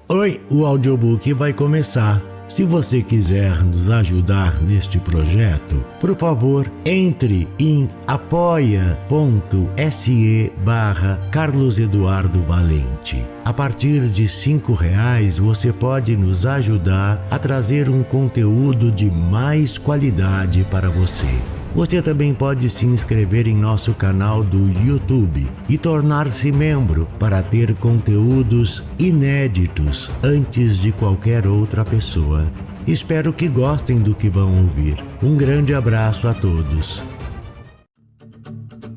Oi, o audiobook vai começar. Se você quiser nos ajudar neste projeto, por favor, entre em apoia.se/Carlos Eduardo Valente. A partir de R$5 você pode nos ajudar a trazer um conteúdo de mais qualidade para você. Você também pode se inscrever em nosso canal do YouTube e tornar-se membro para ter conteúdos inéditos antes de qualquer outra pessoa. Espero que gostem do que vão ouvir. Um grande abraço a todos.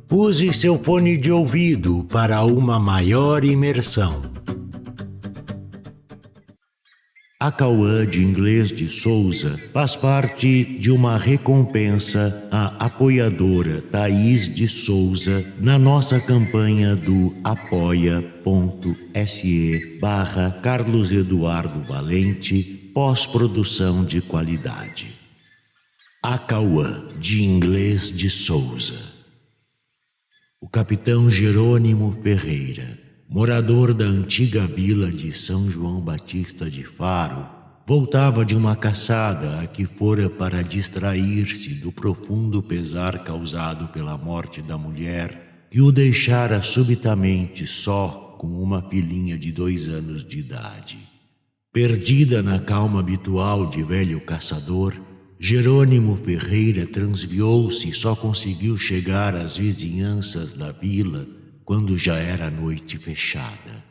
Use seu fone de ouvido para uma maior imersão. A Cauã de Inglês de Souza faz parte de uma recompensa à apoiadora Thaís de Souza na nossa campanha do apoia.se/Carlos Eduardo Valente, pós-produção de qualidade. A Cauã de Inglês de Souza. O capitão Jerônimo Ferreira, morador da antiga vila de São João Batista de Faro, voltava de uma caçada a que fora para distrair-se do profundo pesar causado pela morte da mulher que o deixara subitamente só com uma filhinha de 2 anos de idade. Perdida na calma habitual de velho caçador, Jerônimo Ferreira transviou-se e só conseguiu chegar às vizinhanças da vila quando já era noite fechada.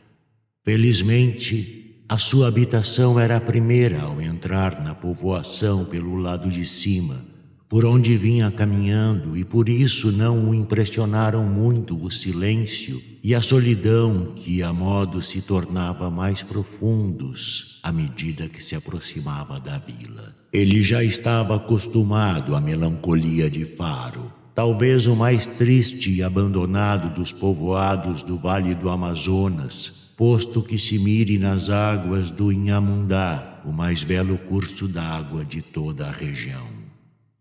Felizmente, a sua habitação era a primeira ao entrar na povoação pelo lado de cima, por onde vinha caminhando, e por isso não o impressionaram muito o silêncio e a solidão que a modo se tornava mais profundos à medida que se aproximava da vila. Ele já estava acostumado à melancolia de Faro, talvez o mais triste e abandonado dos povoados do Vale do Amazonas, posto que se mire nas águas do Inhamundá, o mais belo curso d'água de toda a região.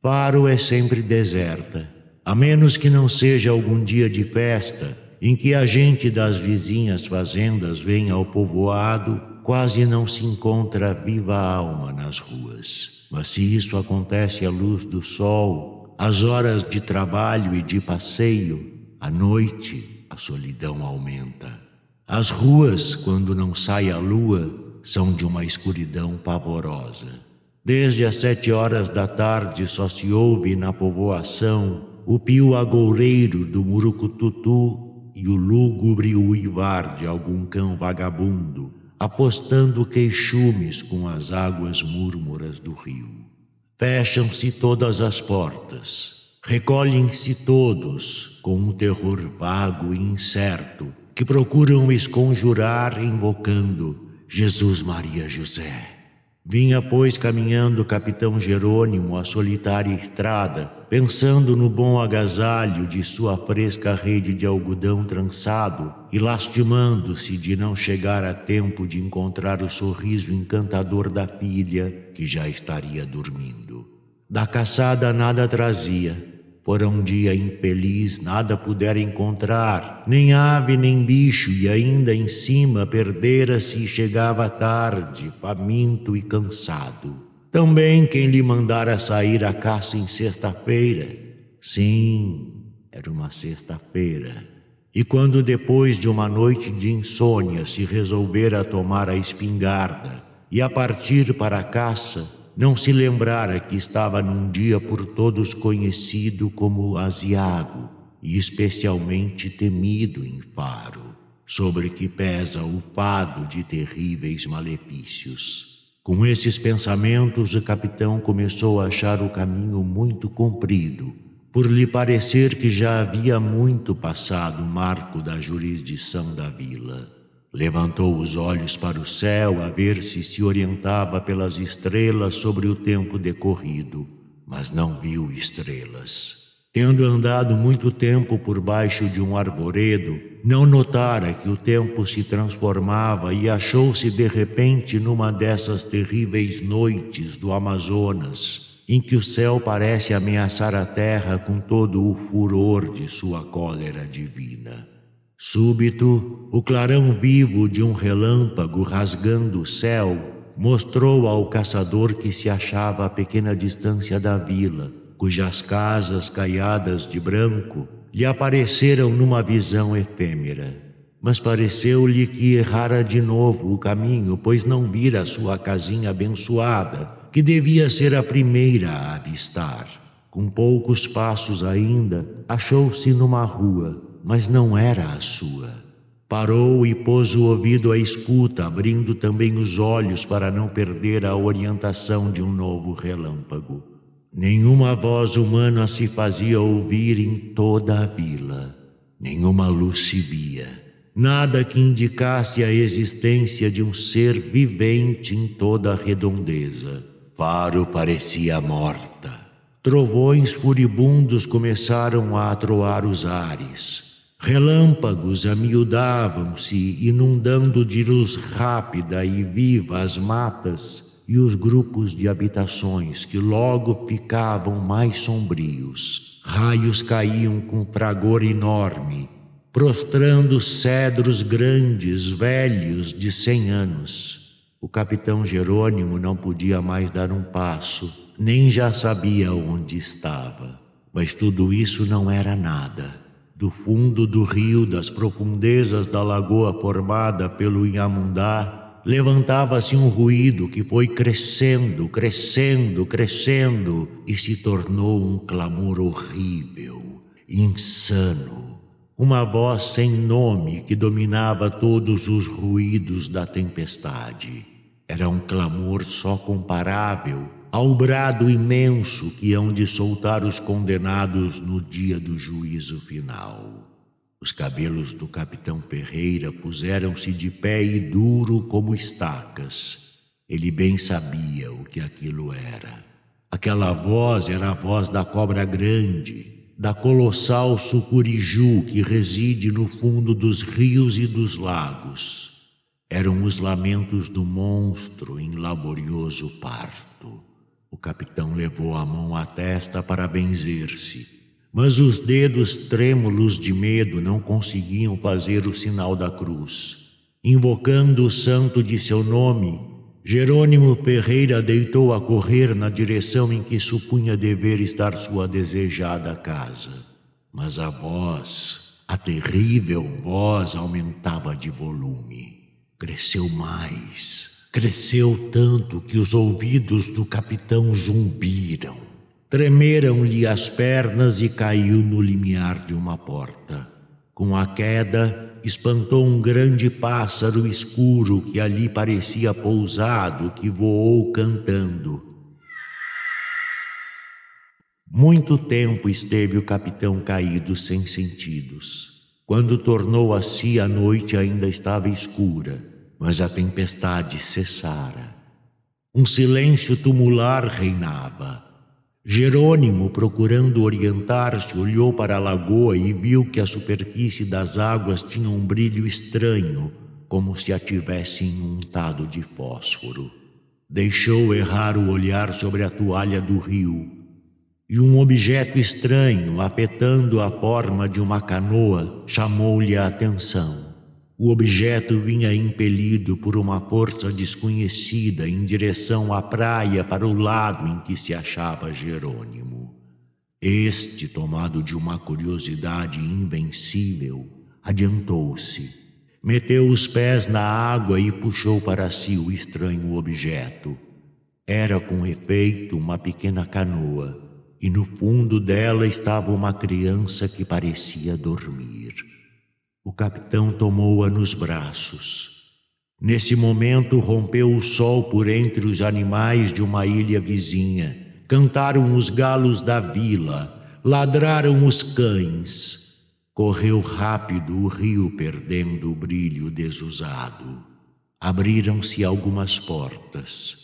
Faro é sempre deserta, a menos que não seja algum dia de festa, em que a gente das vizinhas fazendas vem ao povoado, quase não se encontra viva alma nas ruas. Mas se isso acontece à luz do sol, às horas de trabalho e de passeio, à noite, a solidão aumenta. As ruas, quando não sai a lua, são de uma escuridão pavorosa. Desde as 7 horas da tarde só se ouve na povoação o pio agoureiro do murucututu e o lúgubre uivar de algum cão vagabundo, apostando queixumes com as águas múrmuras do rio. Fecham-se todas as portas, recolhem-se todos com um terror vago e incerto que procuram esconjurar invocando Jesus, Maria, José. Vinha, pois, caminhando o capitão Jerônimo a solitária estrada, pensando no bom agasalho de sua fresca rede de algodão trançado e lastimando-se de não chegar a tempo de encontrar o sorriso encantador da filha, que já estaria dormindo. Da caçada nada trazia. Fora um dia infeliz, nada pudera encontrar, nem ave nem bicho, e ainda em cima perdera-se e chegava tarde, faminto e cansado. Também quem lhe mandara sair à caça em sexta-feira? Sim, era uma sexta-feira. E quando depois de uma noite de insônia se resolvera tomar a espingarda e a partir para a caça, não se lembrara que estava num dia por todos conhecido como aziago e especialmente temido em Faro, sobre que pesa o fado de terríveis malefícios. Com esses pensamentos, o capitão começou a achar o caminho muito comprido, por lhe parecer que já havia muito passado o marco da jurisdição da vila. Levantou os olhos para o céu a ver se orientava pelas estrelas sobre o tempo decorrido, mas não viu estrelas. Tendo andado muito tempo por baixo de um arvoredo, não notara que o tempo se transformava e achou-se de repente numa dessas terríveis noites do Amazonas, em que o céu parece ameaçar a terra com todo o furor de sua cólera divina. Súbito, o clarão vivo de um relâmpago rasgando o céu mostrou ao caçador que se achava a pequena distância da vila, cujas casas caiadas de branco lhe apareceram numa visão efêmera. Mas pareceu-lhe que errara de novo o caminho, pois não vira sua casinha abençoada, que devia ser a primeira a avistar. Com poucos passos ainda, achou-se numa rua, mas não era a sua. Parou e pôs o ouvido à escuta, abrindo também os olhos para não perder a orientação de um novo relâmpago. Nenhuma voz humana se fazia ouvir em toda a vila. Nenhuma luz se via. Nada que indicasse a existência de um ser vivente em toda a redondeza. Faro parecia morta. Trovões furibundos começaram a atroar os ares. Relâmpagos amiudavam-se, inundando de luz rápida e viva as matas e os grupos de habitações, que logo ficavam mais sombrios. Raios caíam com fragor enorme, prostrando cedros grandes, velhos de 100 anos. O capitão Jerônimo não podia mais dar um passo, nem já sabia onde estava. Mas tudo isso não era nada. Do fundo do rio, das profundezas da lagoa formada pelo Inhamundá, levantava-se um ruído que foi crescendo, crescendo, crescendo e se tornou um clamor horrível, insano. Uma voz sem nome que dominava todos os ruídos da tempestade. Era um clamor só comparável ao brado imenso que hão de soltar os condenados no dia do juízo final. Os cabelos do capitão Ferreira puseram-se de pé e duro como estacas. Ele bem sabia o que aquilo era. Aquela voz era a voz da cobra grande, da colossal sucuriju que reside no fundo dos rios e dos lagos. Eram os lamentos do monstro em laborioso parto. O capitão levou a mão à testa para benzer-se, mas os dedos trêmulos de medo não conseguiam fazer o sinal da cruz. Invocando o santo de seu nome, Jerônimo Ferreira deitou a correr na direção em que supunha dever estar sua desejada casa. Mas a voz, a terrível voz, aumentava de volume. Cresceu mais. Cresceu tanto que os ouvidos do capitão zumbiram. Tremeram-lhe as pernas e caiu no limiar de uma porta. Com a queda, espantou um grande pássaro escuro que ali parecia pousado, que voou cantando. Muito tempo esteve o capitão caído sem sentidos. Quando tornou a si, a noite ainda estava escura, mas a tempestade cessara. Um silêncio tumular reinava. Jerônimo, procurando orientar-se, olhou para a lagoa e viu que a superfície das águas tinha um brilho estranho, como se a tivessem untado de fósforo. Deixou errar o olhar sobre a toalha do rio, e um objeto estranho, afetando a forma de uma canoa, chamou-lhe a atenção. O objeto vinha impelido por uma força desconhecida em direção à praia para o lado em que se achava Jerônimo. Este, tomado de uma curiosidade invencível, adiantou-se, meteu os pés na água e puxou para si o estranho objeto. Era, com efeito, uma pequena canoa, e no fundo dela estava uma criança que parecia dormir. O capitão tomou-a nos braços. Nesse momento rompeu o sol por entre os animais de uma ilha vizinha. Cantaram os galos da vila, ladraram os cães. Correu rápido o rio, perdendo o brilho desusado. Abriram-se algumas portas.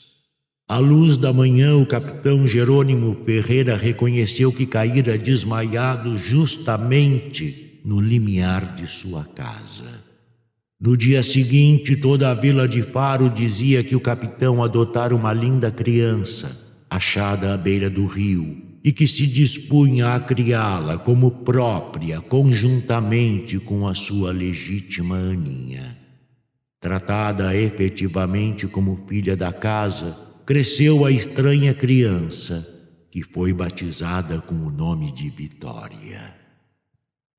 À luz da manhã, o capitão Jerônimo Ferreira reconheceu que caíra desmaiado justamente no limiar de sua casa. No dia seguinte, toda a vila de Faro dizia que o capitão adotara uma linda criança, achada à beira do rio, e que se dispunha a criá-la como própria, conjuntamente com a sua legítima Aninha. Tratada efetivamente como filha da casa, cresceu a estranha criança, que foi batizada com o nome de Vitória.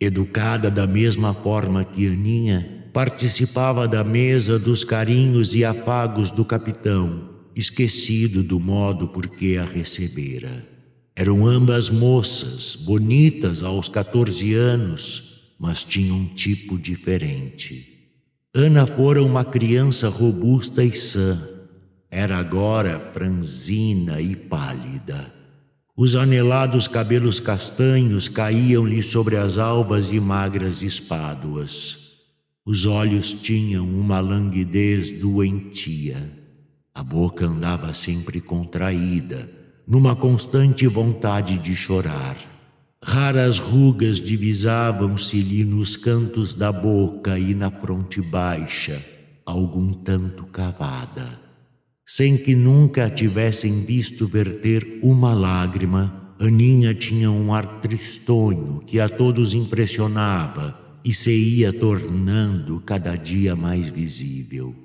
Educada da mesma forma que Aninha, participava da mesa dos carinhos e afagos do capitão, esquecido do modo por que a recebera. Eram ambas moças, bonitas aos 14 anos, mas tinham um tipo diferente. Ana fora uma criança robusta e sã. Era agora franzina e pálida. Os anelados cabelos castanhos caíam-lhe sobre as alvas e magras espáduas. Os olhos tinham uma languidez doentia. A boca andava sempre contraída, numa constante vontade de chorar. Raras rugas divisavam-se-lhe nos cantos da boca e na fronte baixa, algum tanto cavada. Sem que nunca a tivessem visto verter uma lágrima, Aninha tinha um ar tristonho que a todos impressionava e se ia tornando cada dia mais visível.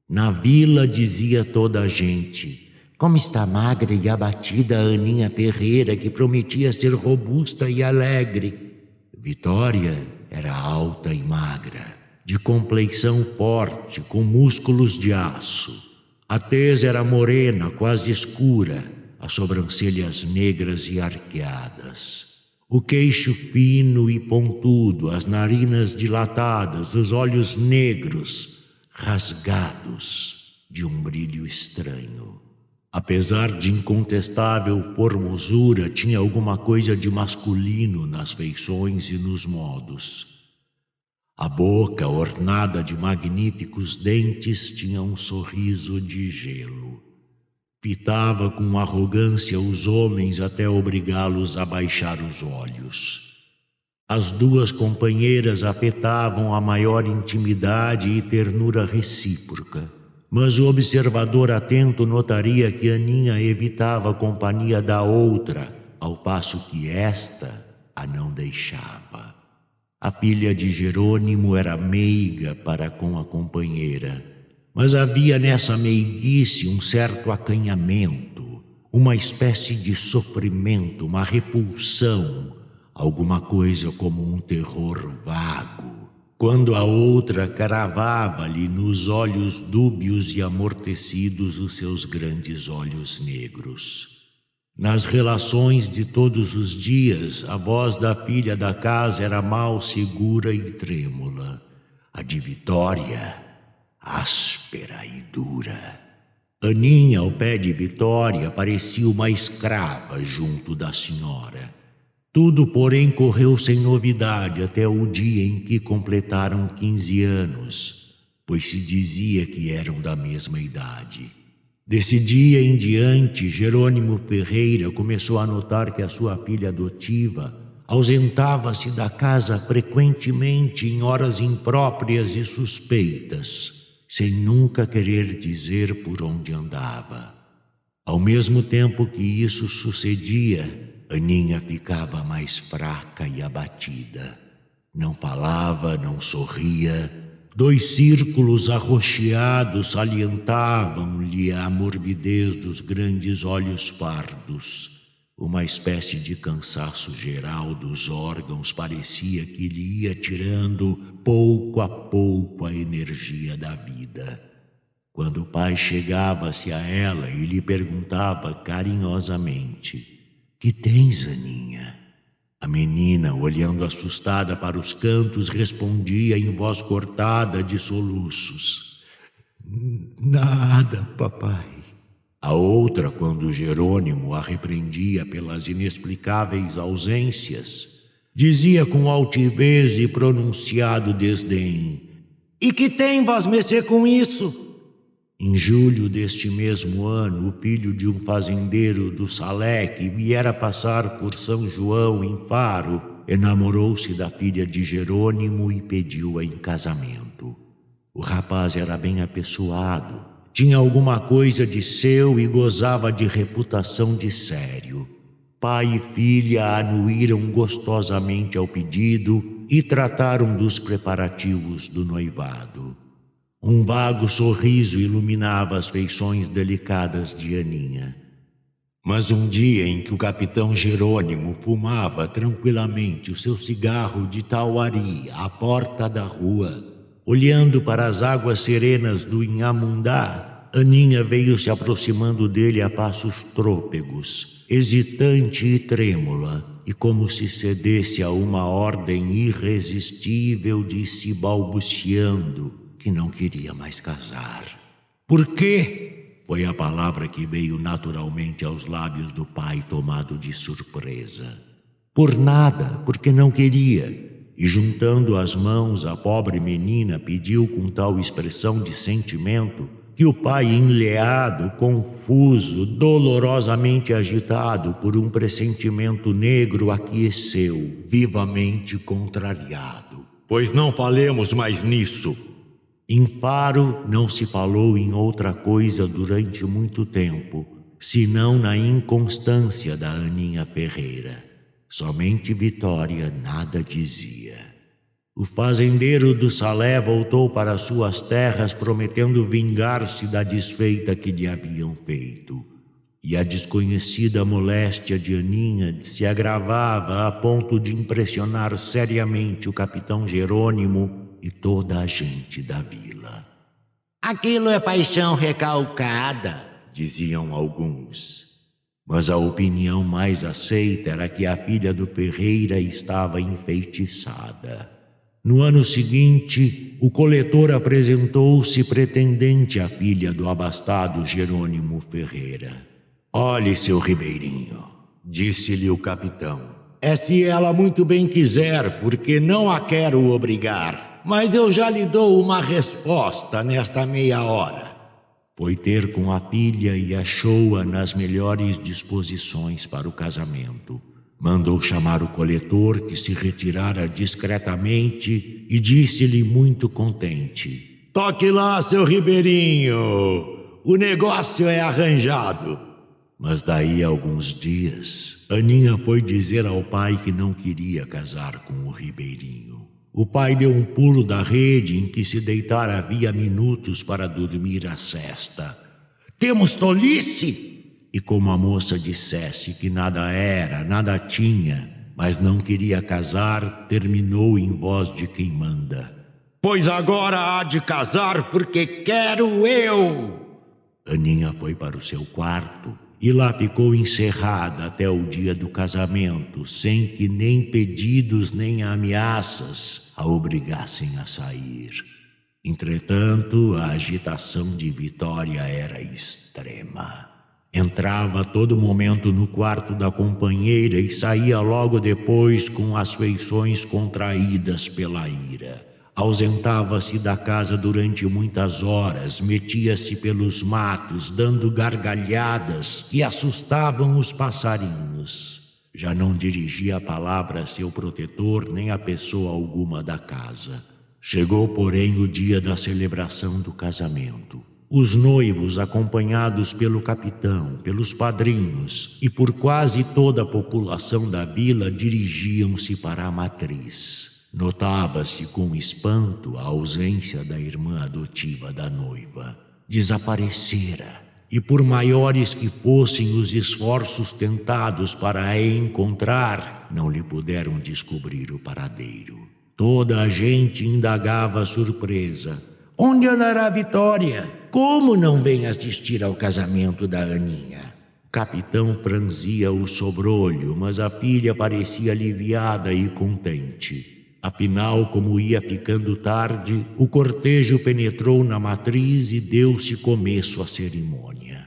Na vila dizia toda a gente: como está magra e abatida a Aninha Ferreira, que prometia ser robusta e alegre. Vitória era alta e magra, de compleição forte, com músculos de aço. A tez era morena, quase escura, as sobrancelhas negras e arqueadas. O queixo fino e pontudo, as narinas dilatadas, os olhos negros, rasgados de um brilho estranho. Apesar de incontestável formosura, tinha alguma coisa de masculino nas feições e nos modos. A boca, ornada de magníficos dentes, tinha um sorriso de gelo. Fitava com arrogância os homens até obrigá-los a baixar os olhos. As duas companheiras afetavam a maior intimidade e ternura recíproca. Mas o observador atento notaria que Aninha evitava a companhia da outra, ao passo que esta a não deixava. A filha de Jerônimo era meiga para com a companheira, mas havia nessa meiguice um certo acanhamento, uma espécie de sofrimento, uma repulsão, alguma coisa como um terror vago. Quando a outra cravava-lhe nos olhos dúbios e amortecidos os seus grandes olhos negros. Nas relações de todos os dias, a voz da filha da casa era mal segura e trêmula. A de Vitória, áspera e dura. Aninha, ao pé de Vitória, parecia uma escrava junto da senhora. Tudo, porém, correu sem novidade até o dia em que completaram 15 anos, pois se dizia que eram da mesma idade. Desse dia em diante, Jerônimo Ferreira começou a notar que a sua filha adotiva ausentava-se da casa frequentemente em horas impróprias e suspeitas, sem nunca querer dizer por onde andava. Ao mesmo tempo que isso sucedia, Aninha ficava mais fraca e abatida. Não falava, não sorria. 2 círculos arroxeados salientavam-lhe a morbidez dos grandes olhos pardos. Uma espécie de cansaço geral dos órgãos parecia que lhe ia tirando, pouco a pouco, a energia da vida. Quando o pai chegava-se a ela e lhe perguntava carinhosamente: que tens, Aninha? A menina, olhando assustada para os cantos, respondia em voz cortada de soluços: nada, papai. A outra, quando Jerônimo a repreendia pelas inexplicáveis ausências, dizia com altivez e pronunciado desdém: e que tem vosmecê com isso? Em julho deste mesmo ano, o filho de um fazendeiro do Salé, que viera passar por São João em Faro, enamorou-se da filha de Jerônimo e pediu-a em casamento. O rapaz era bem apessoado, tinha alguma coisa de seu e gozava de reputação de sério. Pai e filha anuíram gostosamente ao pedido e trataram dos preparativos do noivado. Um vago sorriso iluminava as feições delicadas de Aninha. Mas um dia em que o capitão Jerônimo fumava tranquilamente o seu cigarro de tauari à porta da rua, olhando para as águas serenas do Inhamundá, Aninha veio se aproximando dele a passos trôpegos, hesitante e trêmula, e como se cedesse a uma ordem irresistível, disse balbuciando que não queria mais casar. Por quê? Foi a palavra que veio naturalmente aos lábios do pai, tomado de surpresa. Por nada, porque não queria. E juntando as mãos, a pobre menina pediu com tal expressão de sentimento que o pai, enleado, confuso, dolorosamente agitado por um pressentimento negro, aqueceu, vivamente contrariado. Pois não falemos mais nisso. Em Faro não se falou em outra coisa durante muito tempo, senão na inconstância da Aninha Ferreira. Somente Vitória nada dizia. O fazendeiro do Salé voltou para suas terras prometendo vingar-se da desfeita que lhe haviam feito. E a desconhecida moléstia de Aninha se agravava a ponto de impressionar seriamente o capitão Jerônimo e toda a gente da vila. Aquilo é paixão recalcada, diziam alguns. Mas a opinião mais aceita era que a filha do Ferreira estava enfeitiçada. No ano seguinte, o coletor apresentou-se pretendente à filha do abastado Jerônimo Ferreira. Olhe, seu Ribeirinho, disse-lhe o capitão. É se ela muito bem quiser, porque não a quero obrigar. Mas eu já lhe dou uma resposta nesta meia hora. Foi ter com a filha e achou-a nas melhores disposições para o casamento. Mandou chamar o coletor, que se retirara discretamente, e disse-lhe muito contente: toque lá, seu Ribeirinho, o negócio é arranjado. Mas daí a alguns dias, Aninha foi dizer ao pai que não queria casar com o Ribeirinho. O pai deu um pulo da rede em que se deitara havia minutos para dormir a sesta. Temos tolice! E como a moça dissesse que nada era, nada tinha, mas não queria casar, terminou em voz de quem manda: pois agora há de casar porque quero eu! Aninha foi para o seu quarto e lá ficou encerrada até o dia do casamento, sem que nem pedidos nem ameaças a obrigassem a sair. Entretanto, a agitação de Vitória era extrema. Entrava a todo momento no quarto da companheira e saía logo depois com as feições contraídas pela ira. Ausentava-se da casa durante muitas horas, metia-se pelos matos, dando gargalhadas que assustavam os passarinhos. Já não dirigia a palavra a seu protetor nem a pessoa alguma da casa. Chegou, porém, o dia da celebração do casamento. Os noivos, acompanhados pelo capitão, pelos padrinhos e por quase toda a população da vila, dirigiam-se para a matriz. Notava-se com espanto a ausência da irmã adotiva da noiva. Desaparecera, e por maiores que fossem os esforços tentados para a encontrar, não lhe puderam descobrir o paradeiro. Toda a gente indagava surpresa: onde andará Vitória? Como não vem assistir ao casamento da Aninha? O capitão franzia o sobrolho, mas a filha parecia aliviada e contente. Afinal, como ia ficando tarde, o cortejo penetrou na matriz e deu-se começo à cerimônia.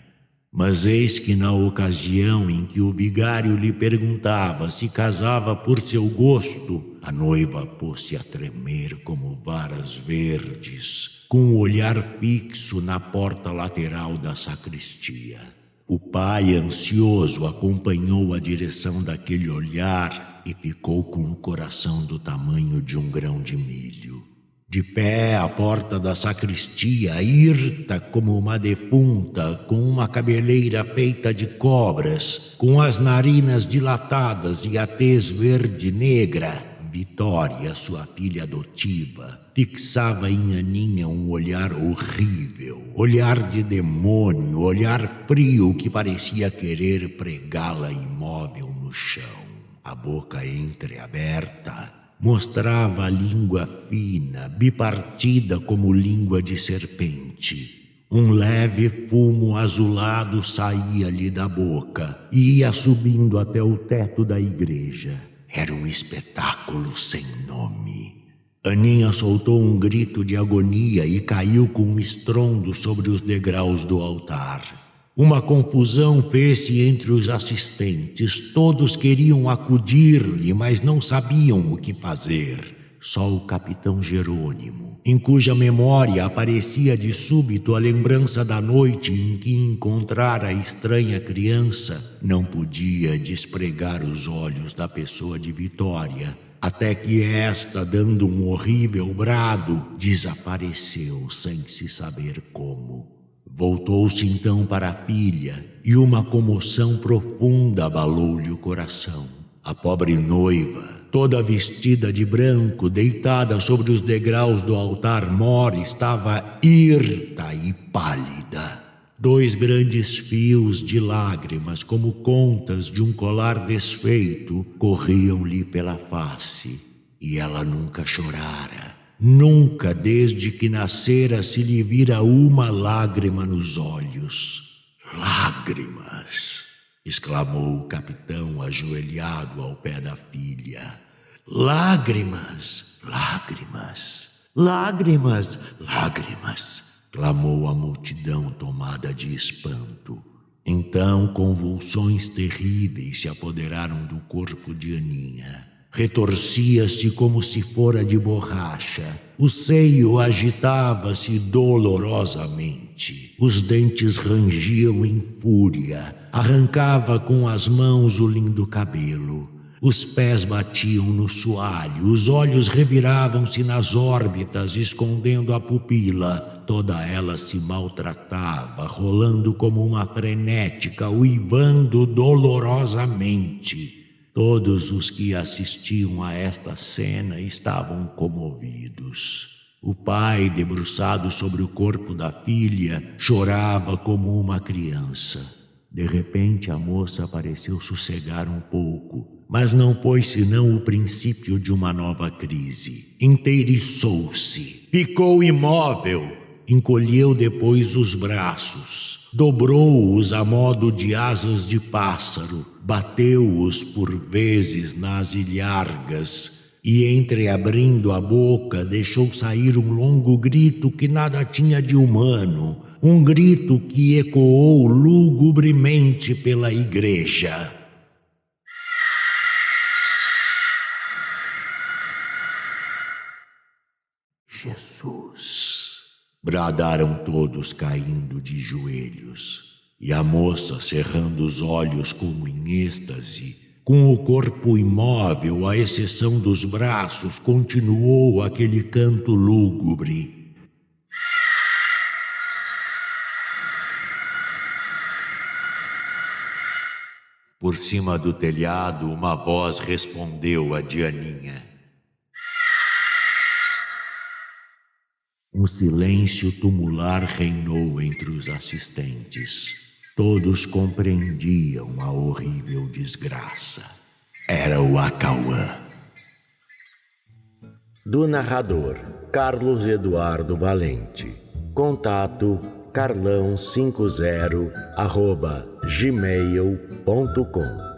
Mas eis que na ocasião em que o vigário lhe perguntava se casava por seu gosto, a noiva pôs-se a tremer como varas verdes, com o olhar fixo na porta lateral da sacristia. O pai, ansioso, acompanhou a direção daquele olhar e ficou com o coração do tamanho de um grão de milho. De pé à porta da sacristia, hirta como uma defunta, com uma cabeleira feita de cobras, com as narinas dilatadas e a tez verde-negra, Vitória, sua filha adotiva, fixava em Aninha um olhar horrível, olhar de demônio, olhar frio que parecia querer pregá-la imóvel no chão. A boca entreaberta mostrava a língua fina, bipartida como língua de serpente. Um leve fumo azulado saía-lhe da boca e ia subindo até o teto da igreja. Era um espetáculo sem nome. Aninha soltou um grito de agonia e caiu com um estrondo sobre os degraus do altar. Uma confusão fez-se entre os assistentes. Todos queriam acudir-lhe, mas não sabiam o que fazer. Só o capitão Jerônimo, em cuja memória aparecia de súbito a lembrança da noite em que encontrara a estranha criança, não podia despregar os olhos da pessoa de Vitória, até que esta, dando um horrível brado, desapareceu sem se saber como. Voltou-se então para a filha e uma comoção profunda abalou-lhe o coração. A pobre noiva, toda vestida de branco, deitada sobre os degraus do altar-mor, estava hirta e pálida. 2 grandes fios de lágrimas, como contas de um colar desfeito, corriam-lhe pela face. E ela nunca chorara. Nunca, desde que nascera, se lhe vira uma lágrima nos olhos. Lágrimas! Exclamou o capitão, ajoelhado ao pé da filha. Lágrimas! Lágrimas! Lágrimas! Lágrimas! Clamou a multidão tomada de espanto. Então convulsões terríveis se apoderaram do corpo de Aninha. Retorcia-se como se fora de borracha. O seio agitava-se dolorosamente. Os dentes rangiam em fúria. Arrancava com as mãos o lindo cabelo. Os pés batiam no soalho. Os olhos reviravam-se nas órbitas, escondendo a pupila. Toda ela se maltratava, rolando como uma frenética, uivando dolorosamente. Todos os que assistiam a esta cena estavam comovidos. O pai, debruçado sobre o corpo da filha, chorava como uma criança. De repente a moça pareceu sossegar um pouco, mas não foi senão o princípio de uma nova crise. Inteiriçou-se, ficou imóvel, encolheu depois os braços, dobrou-os a modo de asas de pássaro, bateu-os por vezes nas ilhargas e, entreabrindo a boca, deixou sair um longo grito que nada tinha de humano, um grito que ecoou lugubremente pela igreja. Jesus! Bradaram todos, caindo de joelhos. E a moça, cerrando os olhos como em êxtase, com o corpo imóvel, à exceção dos braços, continuou aquele canto lúgubre. Por cima do telhado, uma voz respondeu a Dianinha. Um silêncio tumular reinou entre os assistentes. Todos compreendiam a horrível desgraça. Era o Acauã. Do narrador, Carlos Eduardo Valente. Contato carlão50@gmail.com